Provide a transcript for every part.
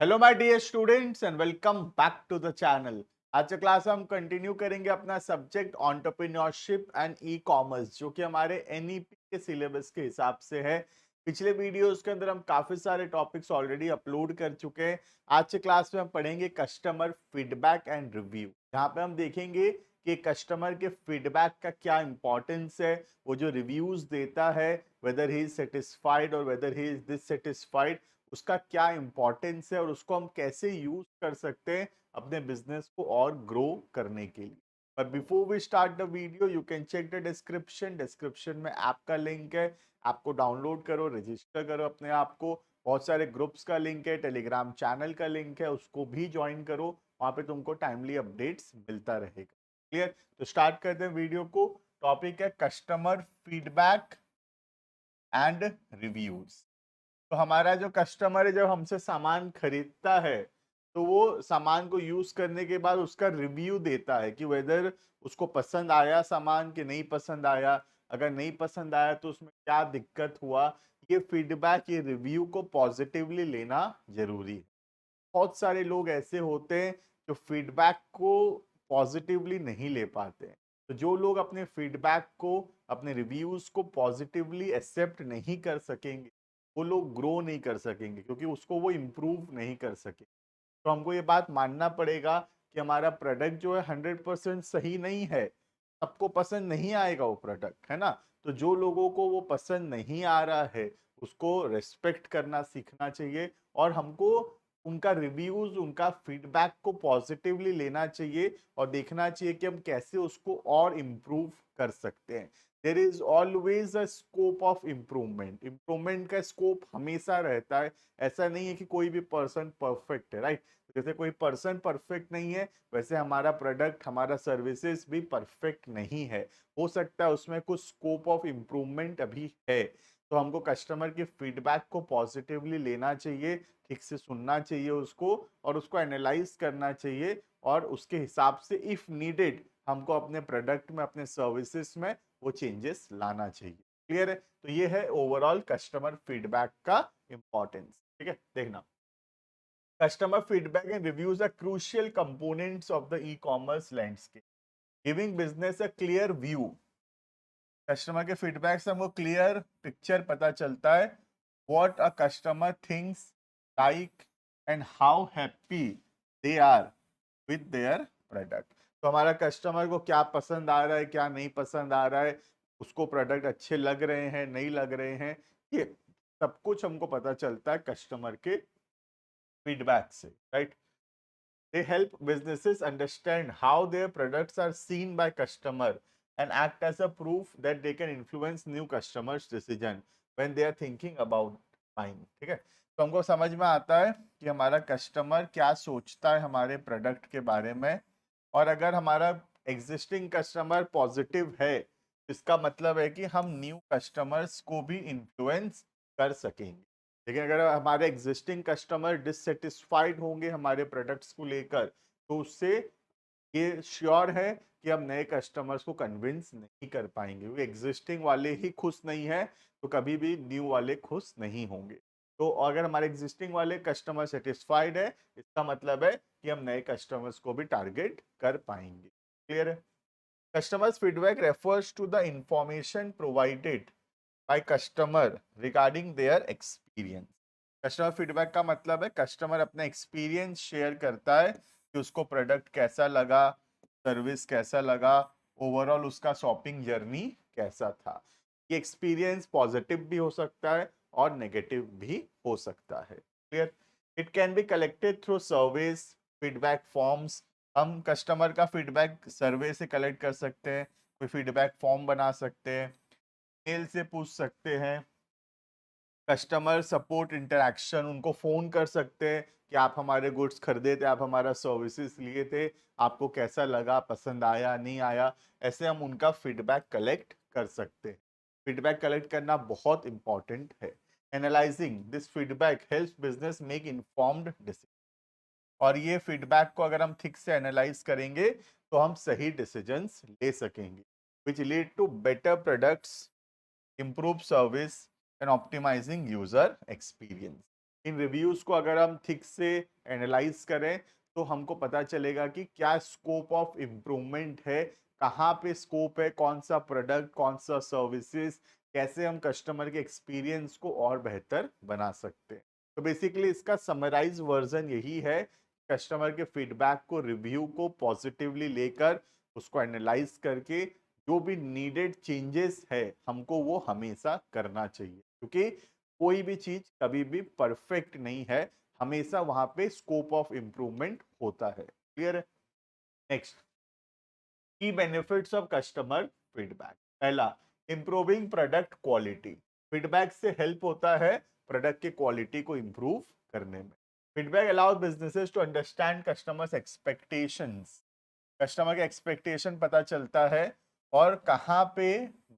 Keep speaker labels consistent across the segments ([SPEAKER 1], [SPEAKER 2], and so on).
[SPEAKER 1] Hello my dear students and welcome back to the channel. आज के class हम continue करेंगे अपना subject entrepreneurship and e-commerce, जो कि हमारे एनईपी के सिलेबस के हिसाब से है। पिछले वीडियोस के अंदर हम काफी सारे टॉपिक्स ऑलरेडी अपलोड कर चुके हैं। आज के क्लास में हम पढ़ेंगे कस्टमर फीडबैक एंड रिव्यू, जहाँ पे हम देखेंगे कि कस्टमर के फीडबैक का क्या इंपॉर्टेंस है, वो जो रिव्यूज देता है, वेदर ही इज सेटिस्फाइड और वेदर ही इज डिससेटिस्फाइड, उसका क्या इंपॉर्टेंस है और उसको हम कैसे यूज कर सकते हैं अपने बिजनेस को और ग्रो करने के लिए। But before we start the video you can check the description में ऐप का लिंक है। आपको डाउनलोड करो, रजिस्टर करो अपने आप को। बहुत सारे ग्रुप्स का लिंक है, टेलीग्राम चैनल का लिंक है, उसको भी ज्वाइन करो। वहां पे तुमको टाइमली अपडेट्स मिलता रहेगा। क्लियर? तो स्टार्ट करते हैं वीडियो को। टॉपिक है कस्टमर फीडबैक एंड रिव्यूज। तो हमारा जो कस्टमर है, जब हमसे सामान खरीदता है तो वो सामान को यूज करने के बाद उसका रिव्यू देता है कि वेदर उसको पसंद आया सामान कि नहीं पसंद आया। अगर नहीं पसंद आया तो उसमें क्या दिक्कत हुआ। ये फीडबैक, ये रिव्यू को पॉजिटिवली लेना जरूरी है। बहुत सारे लोग ऐसे होते हैं जो फीडबैक को पॉजिटिवली नहीं ले पाते हैं। तो जो लोग अपने फीडबैक को, अपने रिव्यूज को पॉजिटिवली एक्सेप्ट नहीं कर सकेंगे, वो लोग ग्रो नहीं कर सकेंगे, क्योंकि उसको वो इम्प्रूव नहीं कर सके। तो हमको ये बात मानना पड़ेगा कि हमारा प्रोडक्ट जो है 100% सही नहीं है। सबको पसंद नहीं आएगा वो प्रोडक्ट, है ना। तो जो लोगों को वो पसंद नहीं आ रहा है, उसको रेस्पेक्ट करना सीखना चाहिए। और हमको उनका रिव्यूज, उनका फीडबैक को पॉजिटिवली लेना चाहिए और देखना चाहिए कि हम कैसे उसको और इम्प्रूव कर सकते हैं। There is always a scope of improvement. Improvement का स्कोप हमेशा रहता है। ऐसा नहीं है कि कोई भी पर्सन परफेक्ट है, राइट। जैसे कोई पर्सन परफेक्ट नहीं है, वैसे हमारा प्रोडक्ट, हमारा सर्विसेज भी परफेक्ट नहीं है। हो सकता है उसमें कुछ स्कोप ऑफ इम्प्रूवमेंट अभी है। तो हमको कस्टमर के फीडबैक को पॉजिटिवली लेना चाहिए, ठीक से सुनना चाहिए उसको, और उसको एनालाइज करना चाहिए, और उसके हिसाब से इफ नीडेड हमको अपने प्रोडक्ट में, अपने सर्विसेज में वो चेंजेस लाना चाहिए। क्लियर है? तो ये है ओवरऑल कस्टमर फीडबैक का इंपॉर्टेंस। ठीक है, देखना। Customer feedback and reviews are crucial components of the e-commerce landscape, giving business a clear view. Customer के फीडबैक से हमको क्लियर पिक्चर पता चलता है what a customer things, like and how happy they are with their product. तो हमारा customer को क्या पसंद आ रहा है, क्या नहीं पसंद आ रहा है, उसको प्रोडक्ट अच्छे लग रहे हैं, नहीं लग रहे हैं, ये सब कुछ हमको पता चलता है कस्टमर के फीडबैक से, right. They help businesses understand how their products are seen by customer and act as a proof that they can influence new customers' decision when they are thinking about buying. ठीक है, तो हमको समझ में आता है कि हमारा कस्टमर क्या सोचता है हमारे प्रोडक्ट के बारे में। और अगर हमारा एग्जिस्टिंग कस्टमर पॉजिटिव है, इसका मतलब है कि हम न्यू कस्टमर्स को भी इन्फ्लुएंस कर सकेंगे। लेकिन अगर हमारे एग्जिस्टिंग कस्टमर डिससेटिस्फाइड होंगे हमारे प्रोडक्ट्स को लेकर, तो उससे ये श्योर है कि हम नए कस्टमर्स को कन्विंस नहीं कर पाएंगे, क्योंकि एग्जिस्टिंग वाले ही खुश नहीं है तो कभी भी न्यू वाले खुश नहीं होंगे। तो अगर हमारे एग्जिस्टिंग वाले कस्टमर सेटिस्फाइड है, इसका मतलब है कि हम नए कस्टमर्स को भी टारगेट कर पाएंगे। क्लियर है? Customers feedback refers to the information provided by customer regarding their experience. Customer feedback का मतलब है कस्टमर अपना एक्सपीरियंस शेयर करता है कि उसको प्रोडक्ट कैसा लगा, सर्विस कैसा लगा, ओवरऑल उसका शॉपिंग जर्नी कैसा था। ये एक्सपीरियंस पॉजिटिव भी हो सकता है और नेगेटिव भी हो सकता है। Clear? It can be collected through surveys, feedback forms. हम कस्टमर का फीडबैक सर्वे से कलेक्ट कर सकते हैं, कोई फीडबैक फॉर्म बना सकते हैं, मेल से पूछ सकते हैं, कस्टमर सपोर्ट इंटरैक्शन, उनको फ़ोन कर सकते हैं कि आप हमारे गुड्स खरीदे थे, आप हमारा सर्विसेज लिए थे, आपको कैसा लगा, पसंद आया नहीं आया। ऐसे हम उनका फीडबैक कलेक्ट कर सकते हैं। फीडबैक कलेक्ट करना बहुत इंपॉर्टेंट है। Analysing this feedback helps business make informed decision. और ये फीडबैक को अगर हम ठीक से एनालाइज करेंगे तो हम सही डिसीजंस ले सकेंगे, which lead to better products, improve service and optimizing user experience. इन रिव्यूज को अगर हम ठीक से एनालाइज करें तो हमको पता चलेगा कि क्या स्कोप ऑफ इम्प्रूवमेंट है, कहाँ पे स्कोप है, कौन सा प्रोडक्ट, कौन सा सर्विसेज, कैसे हम कस्टमर के एक्सपीरियंस को और बेहतर बना सकते हैं। तो बेसिकली इसका समराइज वर्जन यही है, कस्टमर के फीडबैक को, रिव्यू को पॉजिटिवली लेकर उसको एनालाइज करके जो भी नीडेड चेंजेस है हमको वो हमेशा करना चाहिए, क्योंकि कोई भी चीज कभी भी परफेक्ट नहीं है, हमेशा वहां पे स्कोप ऑफ इंप्रूवमेंट होता है। क्लियर है? Next, key benefits of customer feedback. पहला, इंप्रूविंग प्रोडक्ट क्वालिटी। फीडबैक से हेल्प होता है प्रोडक्ट की क्वालिटी को इंप्रूव करने में। Feedback allows businesses to understand customers expectations. Customer के एक्सपेक्टेशन पता चलता है और कहाँ पे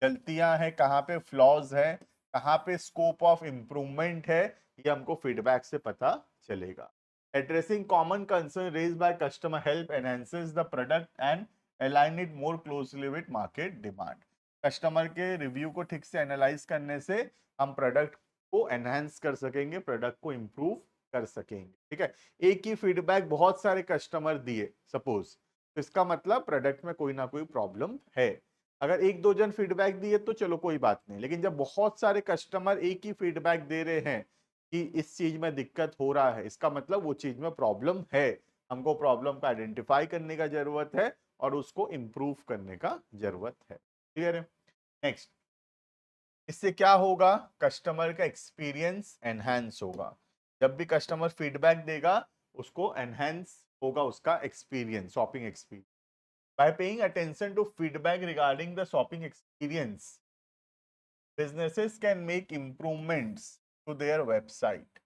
[SPEAKER 1] गलतियां हैं, कहाँ पे फ्लॉज हैं, कहाँ पे स्कोप ऑफ इम्प्रूवमेंट है, ये हमको फीडबैक से पता चलेगा। Addressing common concern raise by customer help enhances the product and align it more closely with market demand. Customer के रिव्यू को ठीक से एनालाइज करने से हम प्रोडक्ट को एनहांस कर सकेंगे, प्रोडक्ट को इम्प्रूव कर सकेंगे। ठीक है, एक ही फीडबैक बहुत सारे कस्टमर दिए सपोज, तो इसका मतलब प्रोडक्ट में कोई ना कोई प्रॉब्लम है। अगर एक दो जन फीडबैक दिए तो चलो कोई बात नहीं, लेकिन जब बहुत सारे कस्टमर एक ही फीडबैक दे रहे हैं कि इस चीज में दिक्कत हो रहा है, इसका मतलब वो चीज में प्रॉब्लम है। हमको प्रॉब्लम को आइडेंटिफाई करने का जरूरत है और उसको इम्प्रूव करने का जरूरत है। क्लियर है? नेक्स्ट, इससे क्या होगा, कस्टमर का एक्सपीरियंस एनहांस होगा। जब भी कस्टमर फीडबैक देगा उसको एनहांस होगा उसका experience, shopping experience. By paying attention to feedback regarding the shopping experience, businesses can make improvements to their website.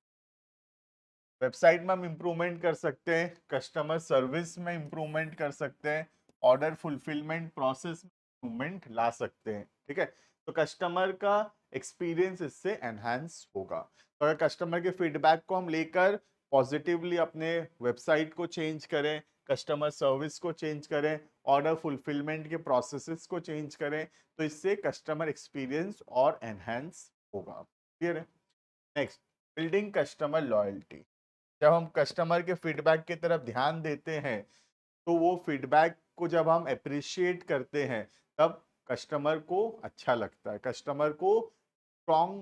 [SPEAKER 1] Website में हम इम्प्रूवमेंट कर सकते हैं, कस्टमर सर्विस में इम्प्रूवमेंट कर सकते हैं, ऑर्डर फुलफिलमेंट प्रोसेस में इम्प्रूवमेंट ला सकते हैं। ठीक है, तो कस्टमर का एक्सपीरियंस इससे एनहांस होगा। तो अगर कस्टमर के फीडबैक को हम लेकर पॉजिटिवली अपने वेबसाइट को चेंज करें, कस्टमर सर्विस को चेंज करें, ऑर्डर फुलफिलमेंट के प्रोसेसेस को चेंज करें, तो इससे कस्टमर एक्सपीरियंस और एनहांस होगा। क्लियर है? Next, building customer loyalty. जब हम कस्टमर के फीडबैक की तरफ ध्यान देते हैं तो वो फीडबैक को जब हम अप्रिशिएट करते हैं तब कस्टमर को अच्छा लगता है, कस्टमर को स्ट्रॉन्ग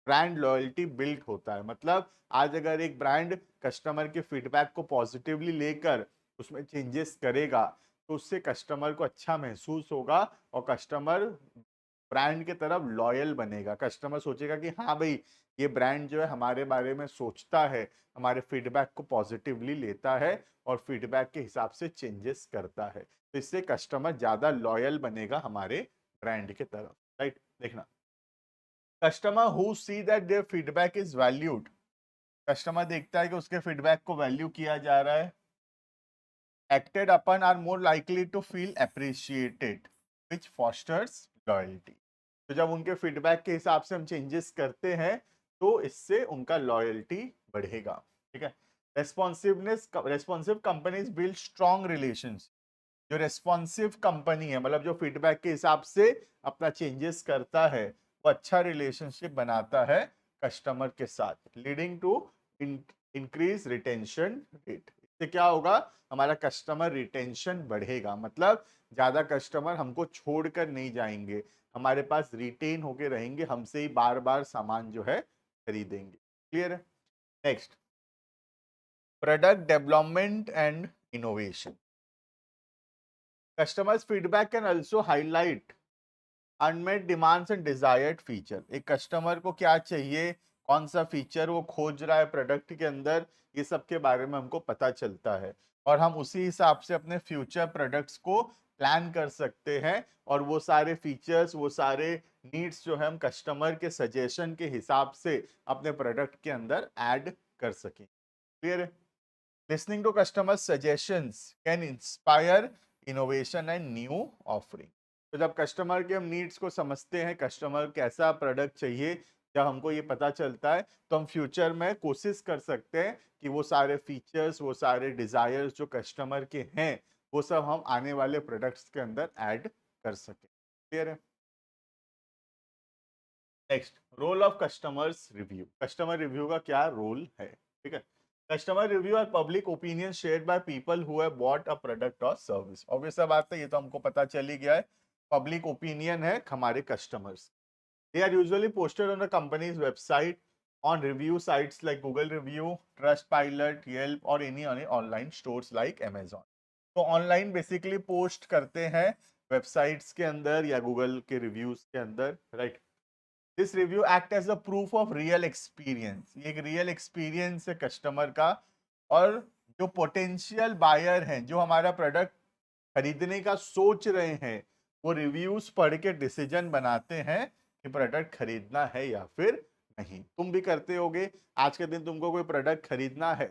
[SPEAKER 1] ब्रांड लॉयल्टी बिल्ड होता है। मतलब आज अगर एक ब्रांड कस्टमर के फीडबैक को पॉजिटिवली लेकर उसमें चेंजेस करेगा तो उससे कस्टमर को अच्छा महसूस होगा और कस्टमर ब्रांड के तरफ लॉयल बनेगा। कस्टमर सोचेगा कि हाँ भाई, ये ब्रांड जो है हमारे बारे में सोचता है, हमारे फीडबैक को पॉजिटिवली लेता है और फीडबैक के हिसाब से चेंजेस करता है। तो इससे कस्टमर ज्यादा लॉयल बनेगा हमारे ब्रांड के तरफ। राइट, देखना, customer who see that their feedback is valued. Customer देखता है कि उसके फीडबैक को वैल्यू किया जा रहा है, acted upon are more likely to feel appreciated, which fosters loyalty। तो जब उनके फीडबैक के हिसाब से हम चेंजेस करते हैं तो इससे उनका लॉयल्टी बढ़ेगा। ठीक है, responsiveness, responsive companies build strong relations. जो रेस्पॉन्सिव कंपनी है, मतलब जो फीडबैक के हिसाब से अपना चेंजेस करता है, वो अच्छा रिलेशनशिप बनाता है कस्टमर के साथ, leading to increase retention rate. इससे क्या होगा, हमारा कस्टमर रिटेंशन बढ़ेगा, मतलब ज्यादा कस्टमर हमको छोड़कर नहीं जाएंगे, हमारे पास रिटेन होके रहेंगे, हमसे ही बार बार सामान जो है खरीदेंगे। क्लियर है? Next, product development and innovation. Customers feedback can also highlight unmet demands and desired feature. एक कस्टमर को क्या चाहिए, कौन सा फीचर वो खोज रहा है प्रोडक्ट के अंदर, ये सब के बारे में हमको पता चलता है और हम उसी हिसाब से अपने फ्यूचर प्रोडक्ट्स को प्लान कर सकते हैं और वो सारे फीचर्स, वो सारे नीड्स जो है हम कस्टमर के सजेशन के हिसाब से अपने प्रोडक्ट के अंदर ऐड कर सकें। क्लियर है? Listening to customer suggestions can inspire innovation and new offering. तो जब कस्टमर के हम नीड्स को समझते हैं, कस्टमर कैसा प्रोडक्ट चाहिए, जब हमको ये पता चलता है तो हम फ्यूचर में कोशिश कर सकते हैं कि वो सारे फीचर्स, वो सारे डिजायर्स जो कस्टमर के हैं, वो सब हम आने वाले प्रोडक्ट्स के अंदर ऐड कर सकें। क्लियर है? Next, role of customers review. Customer review का क्या रोल है? ठीक है, customer review are public opinion shared by people who have bought a product or service. Obvious सा बात है, ये तो हमको पता चल ही गया है। पब्लिक ओपिनियन है हमारे customers. They are usually posted on the company's website, on review sites like Google Review, Trustpilot, Yelp और any online stores like Amazon। तो ऑनलाइन बेसिकली पोस्ट करते हैं वेबसाइट्स के अंदर या गूगल के रिव्यूज के अंदर, right. This review act as a proof of real experience. ये एक रियल एक्सपीरियंस है कस्टमर का, और जो पोटेंशियल बायर हैं, जो हमारा प्रोडक्ट खरीदने का सोच रहे हैं, वो रिव्यूज पढ़ के डिसीजन बनाते हैं कि प्रोडक्ट खरीदना है या फिर नहीं। तुम भी करते होगे, आज के दिन तुमको कोई प्रोडक्ट खरीदना है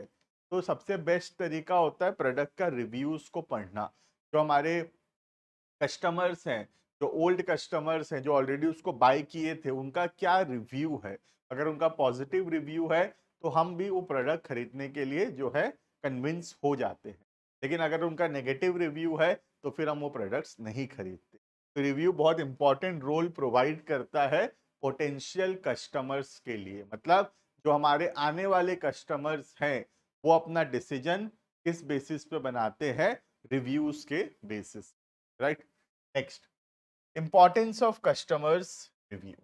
[SPEAKER 1] तो सबसे बेस्ट तरीका होता है प्रोडक्ट का रिव्यूज को पढ़ना। जो हमारे कस्टमर्स हैं, जो ओल्ड कस्टमर्स हैं, जो ऑलरेडी उसको बाय किए थे, उनका क्या रिव्यू है। अगर उनका पॉजिटिव रिव्यू है तो हम भी वो प्रोडक्ट खरीदने के लिए जो है कन्विंस हो जाते हैं। लेकिन अगर उनका नेगेटिव रिव्यू है तो फिर हम वो प्रोडक्ट्स नहीं खरीदते। तो रिव्यू बहुत इंपॉर्टेंट रोल प्रोवाइड करता है पोटेंशियल कस्टमर्स के लिए। मतलब जो हमारे आने वाले कस्टमर्स हैं, वो अपना डिसीजन किस बेसिस पे बनाते हैं? रिव्यूज के basis, right. Next, importance of customers review.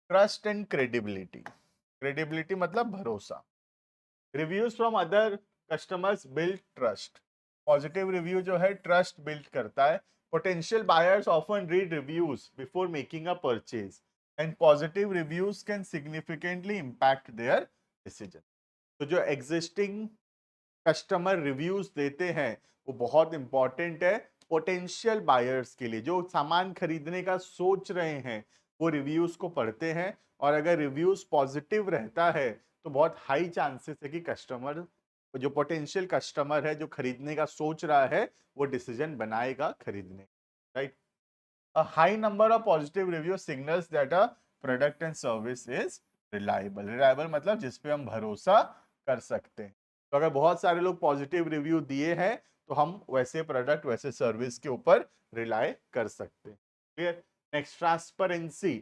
[SPEAKER 1] Trust and credibility. Credibility मतलब भरोसा। Reviews from other customers build trust. Positive review जो है ट्रस्ट बिल्ड करता है। Potential buyers often read reviews before making a purchase, and positive reviews can significantly impact there decision. तो जो existing customer reviews देते हैं वो बहुत इंपॉर्टेंट है पोटेंशियल बायर्स के लिए। जो सामान खरीदने का सोच रहे हैं वो रिव्यूज को पढ़ते हैं, और अगर रिव्यूज पॉजिटिव रहता है तो बहुत हाई चांसेस है कि कस्टमर, जो पोटेंशियल कस्टमर है जो खरीदने का सोच रहा है, वो डिसीजन बनाएगा खरीदने, right. A high number of positive reviews signals that a product and service is reliable। Reliable मतलब जिस पे हम भरोसा कर सकते हैं। तो अगर बहुत सारे लोग पॉजिटिव रिव्यू दिए हैं तो हम वैसे प्रोडक्ट, वैसे सर्विस के ऊपर रिलाई कर सकते हैं। क्लियर। Next, transparency.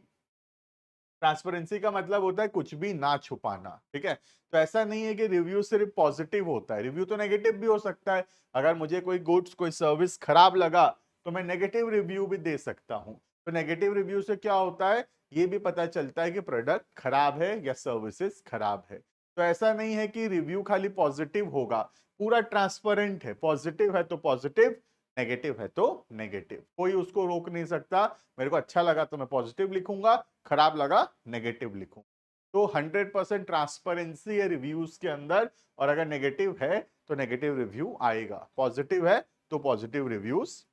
[SPEAKER 1] ट्रांसपेरेंसी का मतलब होता है कुछ भी ना छुपाना, ठीक है। तो ऐसा नहीं है कि रिव्यू सिर्फ पॉजिटिव होता है, रिव्यू तो नेगेटिव भी हो सकता है। अगर मुझे कोई गुड्स, कोई सर्विस खराब लगा तो मैं नेगेटिव रिव्यू भी दे सकता हूं। तो नेगेटिव रिव्यू से क्या होता है, ये भी पता चलता है कि प्रोडक्ट खराब है या सर्विसेज खराब है। तो ऐसा नहीं है कि रिव्यू खाली पॉजिटिव होगा, पूरा ट्रांसपेरेंट है। पॉजिटिव है तो पॉजिटिव, नेगेटिव है तो नेगेटिव, कोई उसको रोक नहीं सकता। मेरे को अच्छा लगा तो मैं पॉजिटिव लिखूंगा, खराब लगा नेगेटिव लिखूं। तो 100% ट्रांसपेरेंसी है रिव्यूज के अंदर, और अगर नेगेटिव है तो नेगेटिव रिव्यू आएगा, पॉजिटिव है तो पॉजिटिव रिव्यूज।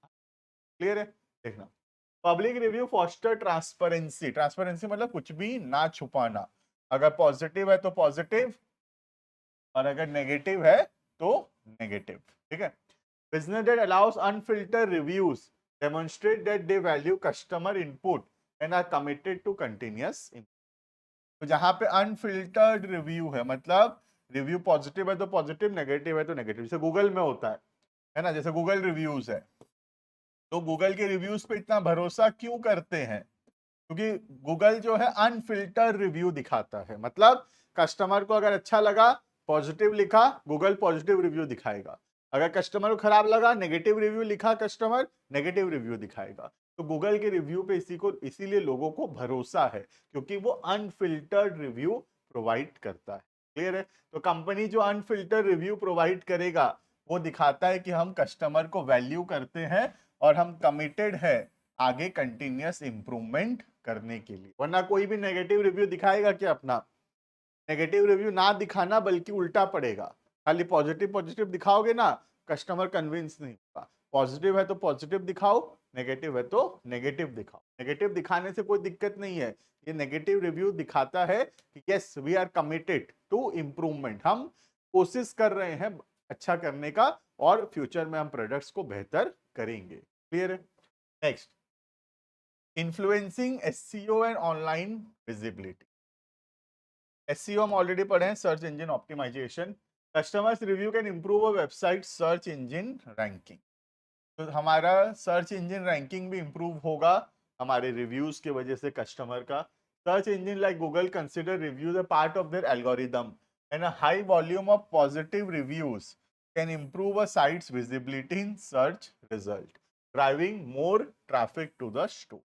[SPEAKER 1] क्लियर है? देखना, public review foster transparency. Transparency मतलब कुछ भी ना छुपाना। अगर पॉजिटिव है तो पॉजिटिव, और अगर नेगेटिव है तो नेगेटिव, ठीक है। Business that allows unfiltered reviews demonstrate that they value customer input and are committed to continuous improvement। तो जहां पे अनफिल्टर्ड रिव्यू है, मतलब रिव्यू पॉजिटिव है तो पॉजिटिव, नेगेटिव है तो नेगेटिव, जैसे गूगल में होता है ना, जैसे गूगल रिव्यूज है। तो गूगल के रिव्यूज पे इतना भरोसा क्यों करते हैं? क्योंकि गूगल जो है अनफिल्टर्ड रिव्यू दिखाता है। मतलब कस्टमर को अगर अच्छा लगा, पॉजिटिव लिखा, गूगल पॉजिटिव रिव्यू दिखाएगा। अगर कस्टमर को खराब लगा, नेगेटिव रिव्यू लिखा, कस्टमर नेगेटिव रिव्यू दिखाएगा। तो गूगल के रिव्यू पे इसीलिए लोगों को भरोसा है, क्योंकि वो अनफिल्टर्ड रिव्यू प्रोवाइड करता है। क्लियर है? तो कंपनी जो अनफिल्टर्ड रिव्यू प्रोवाइड करेगा वो दिखाता है कि हम कस्टमर को वैल्यू करते हैं और हम कमिटेड है आगे कंटिन्यूअस इंप्रूवमेंट करने के लिए। वरना कोई भी नेगेटिव रिव्यू दिखाएगा कि अपना नेगेटिव रिव्यू ना दिखाना, बल्कि उल्टा पड़ेगा। खाली पॉजिटिव पॉजिटिव दिखाओगे ना, कस्टमर कन्विंस नहीं होगा। पॉजिटिव है तो पॉजिटिव दिखाओ, नेगेटिव है तो नेगेटिव दिखाओ। नेगेटिव दिखाने से कोई दिक्कत नहीं है, ये नेगेटिव रिव्यू दिखाता है कि yes we are committed to improvement, हम कोशिश कर रहे हैं अच्छा करने का, और फ्यूचर में हम प्रोडक्ट्स को बेहतर करेंगे। क्लियर है? Next, influencing SEO and online visibility. SEO हम ऑलरेडी पढ़े हैं, search engine optimisation. Customers review can improve a website search engine ranking. तो हमारा सर्च इंजन रैंकिंग भी इंप्रूव होगा हमारे रिव्यूज की वजह से कस्टमर का। Search engine like Google consider reviews a part of their algorithm, and a high volume of positive reviews can improve a site's visibility in search result, driving more traffic to the store.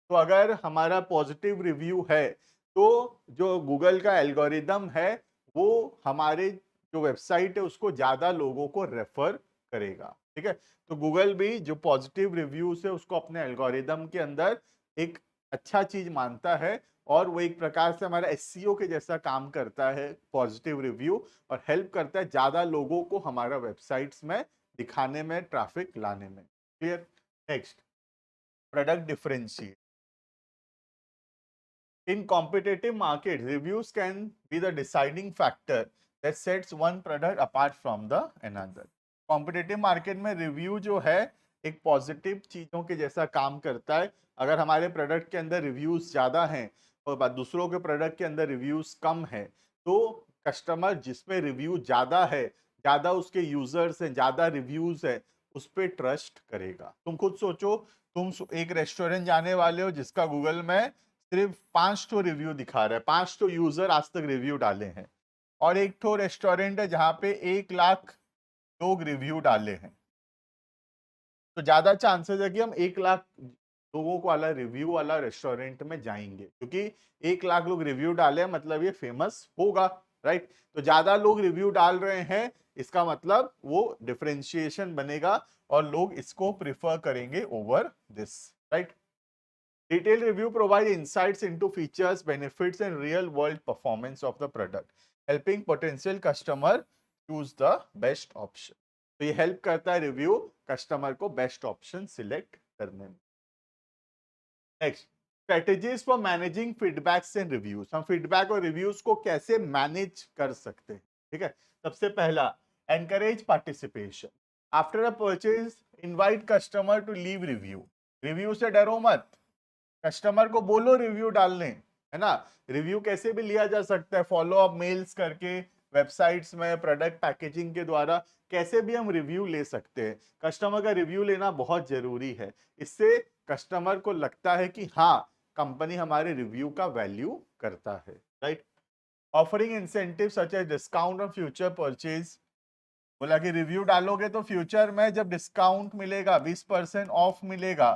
[SPEAKER 1] तो अगर हमारा positive review है तो जो Google का algorithm है वो हमारे जो वेबसाइट है उसको ज्यादा लोगों को रेफर करेगा, ठीक है। तो गूगल भी जो पॉजिटिव रिव्यूज है उसको अपने एल्गोरिदम के अंदर एक अच्छा चीज मानता है, और वो एक प्रकार से हमारा एसईओ के जैसा काम करता है पॉजिटिव रिव्यू, और हेल्प करता है ज्यादा लोगों को हमारा वेबसाइट्स में दिखाने में, ट्रैफिक लाने में। Clear. Next, product differentiate. In competitive markets, reviews can be the deciding factor that sets one product apart from the another. Competitive market में review जो है एक पॉजिटिव चीजों के जैसा काम करता है। अगर हमारे प्रोडक्ट के अंदर रिव्यूज ज्यादा हैं और दूसरों के प्रोडक्ट के अंदर रिव्यूज कम है, तो कस्टमर जिसपे रिव्यू ज्यादा है, ज्यादा उसके यूजर्स हैं, ज्यादा रिव्यूज है, उस पर ट्रस्ट करेगा। तुम खुद सोचो, तुम एक रेस्टोरेंट जाने वाले हो जिसका गूगल में सिर्फ 5 तो रिव्यू दिखा रहा है, 5 तो यूजर आज तक रिव्यू डाले हैं, और एक तो रेस्टोरेंट है जहां पे 1 लाख लोग रिव्यू डाले हैं, तो ज्यादा चांसेस है कि हम 1 लाख लोगों को वाला रिव्यू वाला रेस्टोरेंट में जाएंगे, क्योंकि 1 लाख लोग रिव्यू डाले मतलब ये फेमस होगा, राइट। तो ज्यादा लोग रिव्यू डाल रहे हैं, इसका मतलब वो डिफरेंशिएशन बनेगा और लोग इसको प्रिफर करेंगे over this, right. Detailed review provide insights into features, benefits, and real-world performance of the product, helping potential customer choose the best option. तो ये हेल्प करता है रिव्यू कस्टमर को बेस्ट ऑप्शन सिलेक्ट करने में। Next, strategies for managing feedbacks and reviews. हम feedback और reviews को कैसे मैनेज कर सकते हैं, ठीक है। सबसे पहला, encourage participation. After a purchase invite customer to leave review. Review से डरो मत, कस्टमर को बोलो रिव्यू डालने, है ना। रिव्यू कैसे भी लिया जा सकता है, फॉलो अप मेल्स करके, वेबसाइट्स में, प्रोडक्ट पैकेजिंग के द्वारा, कैसे भी हम रिव्यू ले सकते हैं। कस्टमर का रिव्यू लेना बहुत जरूरी है, इससे कस्टमर को लगता है कि हाँ, कंपनी हमारे रिव्यू का वैल्यू करता है, right. Offering incentive such as discount on future purchase. बोला कि रिव्यू डालोगे तो फ्यूचर में जब डिस्काउंट मिलेगा, 20% ऑफ मिलेगा,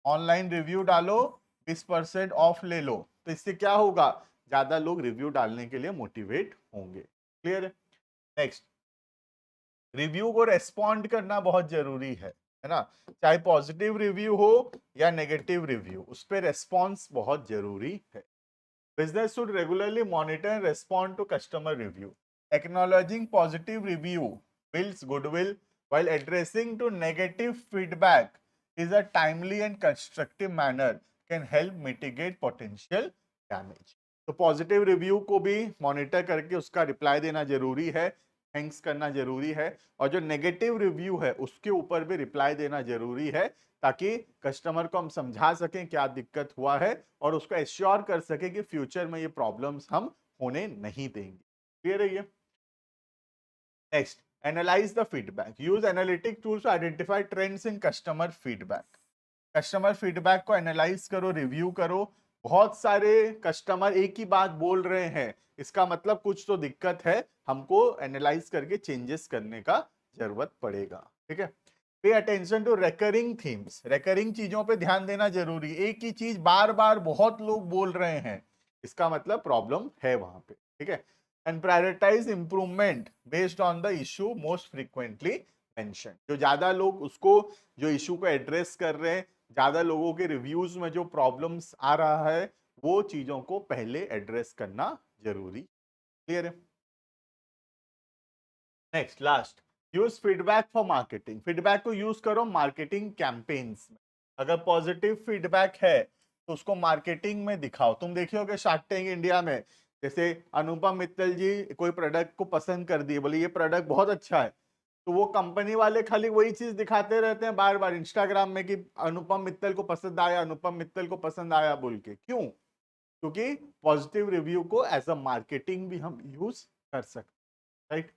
[SPEAKER 1] ऑनलाइन रिव्यू डालो 20% ऑफ ले लो, तो इससे क्या होगा, ज्यादा लोग रिव्यू डालने के लिए मोटिवेट होंगे। क्लियर है। नेक्स्ट, रिव्यू को रेस्पॉन्ड करना बहुत जरूरी है ना। चाहे पॉजिटिव रिव्यू हो या नेगेटिव रिव्यू, उस पर रेस्पॉन्स बहुत जरूरी है। Business should regularly monitor and respond to customer review. Acknowledging positive review builds goodwill, while addressing to negative feedback is a timely and constructive manner can help mitigate potential damage. तो positive review को भी monitor करके उसका reply देना जरूरी है, thanks करना जरूरी है, और जो नेगेटिव रिव्यू है उसके ऊपर भी रिप्लाई देना जरूरी है, ताकि कस्टमर को हम समझा सकें क्या दिक्कत हुआ है और उसको एश्योर कर सके कि फ्यूचर में ये प्रॉब्लम्स हम होने नहीं देंगे। क्लियर है ये। Next, analyse the feedback. Use analytic tools to identify trends in customer feedback. Customer feedback को एनालाइज करो, रिव्यू करो। बहुत सारे कस्टमर एक ही बात बोल रहे हैं, इसका मतलब कुछ तो दिक्कत है, हमको एनालाइज करके चेंजेस करने का जरूरत पड़ेगा, ठीक है। Pay attention to recurring themes. Recurring चीजों पे ध्यान देना जरूरी। एक ही चीज बार बार बहुत लोग बोल रहे हैं, इसका मतलब प्रॉब्लम है वहां पे, ठीक है। And prioritise improvement based on the issue most frequently mention. जो ज्यादा लोग उसको, जो इशू को एड्रेस कर रहे हैं, ज्यादा लोगों के रिव्यूज में जो प्रॉब्लम्स आ रहा है, वो चीजों को पहले एड्रेस करना जरूरी। क्लियर है। Next, last, use feedback for marketing. Feedback को यूज करो मार्केटिंग कैंपेन्स में। अगर पॉजिटिव फीडबैक है तो उसको मार्केटिंग में दिखाओ। तुम देखिए होगे शार्क टैंक इंडिया में, जैसे अनुपम मित्तल जी कोई प्रोडक्ट को पसंद कर दिए, बोले ये प्रोडक्ट बहुत अच्छा है, तो वो कंपनी वाले खाली वही चीज दिखाते रहते हैं बार बार इंस्टाग्राम में कि अनुपम मित्तल को पसंद आया, अनुपम मित्तल को पसंद आया बोल के। क्यों? क्योंकि पॉजिटिव रिव्यू को एज अ मार्केटिंग भी हम यूज कर सकते, right.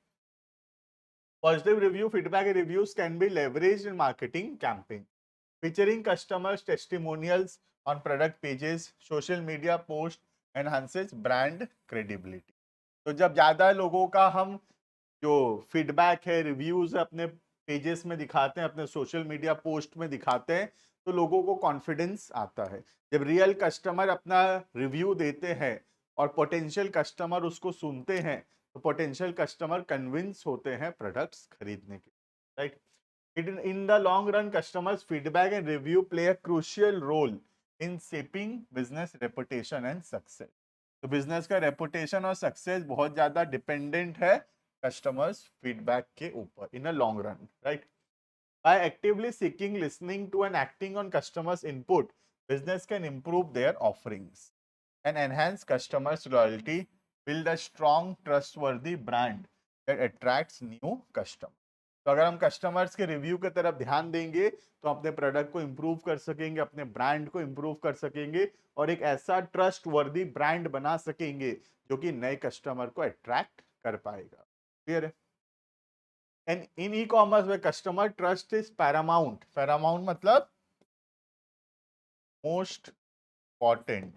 [SPEAKER 1] Positive review, feedback, and reviews can be leveraged in marketing campaigns, featuring customers' testimonials on product pages, social media posts, enhances brand credibility. तो जब ज्यादा लोगों का हम जो फीडबैक है, रिव्यूज है, अपने पेजेस में दिखाते हैं, अपने सोशल मीडिया पोस्ट में दिखाते हैं, तो लोगों को कॉन्फिडेंस आता है। जब रियल कस्टमर अपना रिव्यू देते हैं और पोटेंशियल कस्टमर उसको सुनते हैं, तो पोटेंशियल कस्टमर कन्विंस होते हैं प्रोडक्ट्स खरीदने के, right. In the long run, customers' feedback and review play a crucial role in shaping business reputation and success. तो बिजनेस का रेपुटेशन और सक्सेस बहुत ज्यादा डिपेंडेंट है कस्टमर्स फीडबैक के ऊपर in a long run, right. By actively seeking, listening to and acting on customers input, business can improve their offerings and enhance customers' loyalty, build a strong, trustworthy brand that attracts new customers. तो अगर हम customers के review की तरफ ध्यान देंगे तो अपने प्रोडक्ट को इंप्रूव कर सकेंगे, अपने ब्रांड को इंप्रूव कर सकेंगे और एक ऐसा ट्रस्ट वर्दी ब्रांड बना सकेंगे जो कि नए कस्टमर को अट्रैक्ट कर पाएगा। क्लियर है? एंड इन ई कॉमर्स में customer trust is paramount. Paramount मतलब most important.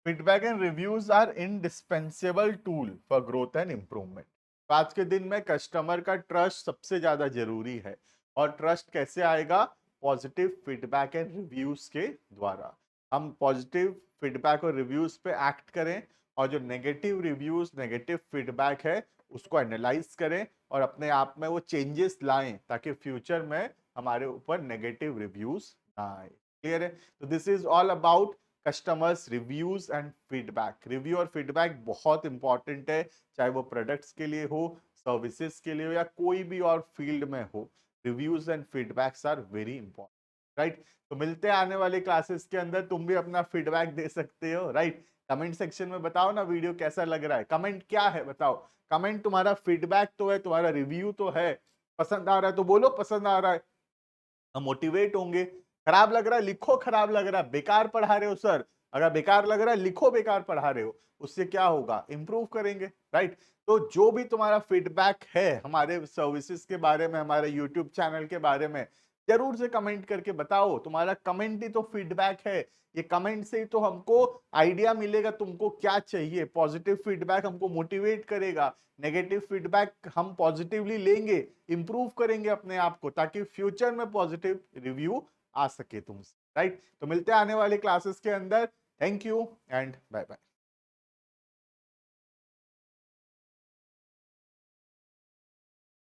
[SPEAKER 1] Feedback and reviews are indispensable tool for growth and improvement. आज के दिन में कस्टमर का ट्रस्ट सबसे ज्यादा जरूरी है। और ट्रस्ट कैसे आएगा? पॉजिटिव फीडबैक एंड रिव्यूज के द्वारा। हम पॉजिटिव फीडबैक और रिव्यूज पे एक्ट करें और जो नेगेटिव रिव्यूज, नेगेटिव फीडबैक है उसको एनालाइज करें और अपने आप में वो चेंजेस लाएं ताकि फ्यूचर में हमारे ऊपर नेगेटिव रिव्यूज ना आए। क्लियर है? तो this is all about customers reviews and feedback. Review और फीडबैक बहुत इंपॉर्टेंट है, चाहे वो प्रोडक्ट्स के लिए हो, सर्विसेज के लिए हो या कोई भी और फील्ड में हो। Reviews and feedbacks are very important, right. तो मिलते हैं आने वाले क्लासेस के अंदर, तुम भी अपना फीडबैक दे सकते हो, राइट। कमेंट सेक्शन में बताओ ना वीडियो कैसा लग रहा है, कमेंट क्या है बताओ। कमेंट तुम्हारा फीडबैक तो है, तुम्हारा रिव्यू तो है। पसंद आ रहा है तो बोलो पसंद आ रहा है, हम मोटिवेट होंगे। खराब लग रहा है लिखो खराब लग रहा है, बेकार पढ़ा रहे हो सर, अगर बेकार लग रहा है लिखो बेकार पढ़ा रहे हो। उससे क्या होगा? इंप्रूव करेंगे, राइट। तो जो भी तुम्हारा फीडबैक है हमारे सर्विसेज के बारे में, हमारे यूट्यूब चैनल के बारे में, जरूर से कमेंट करके बताओ। तुम्हारा कमेंट ही तो फीडबैक है। ये कमेंट से ही तो हमको आइडिया मिलेगा तुमको क्या चाहिए। पॉजिटिव फीडबैक हमको मोटिवेट करेगा, नेगेटिव फीडबैक हम पॉजिटिवली लेंगे, इंप्रूव करेंगे अपने आप को ताकि फ्यूचर में पॉजिटिव रिव्यू आ सके तुमसे, राइट। तो मिलते हैं आने वाले क्लासेस के अंदर। Thank you and bye bye.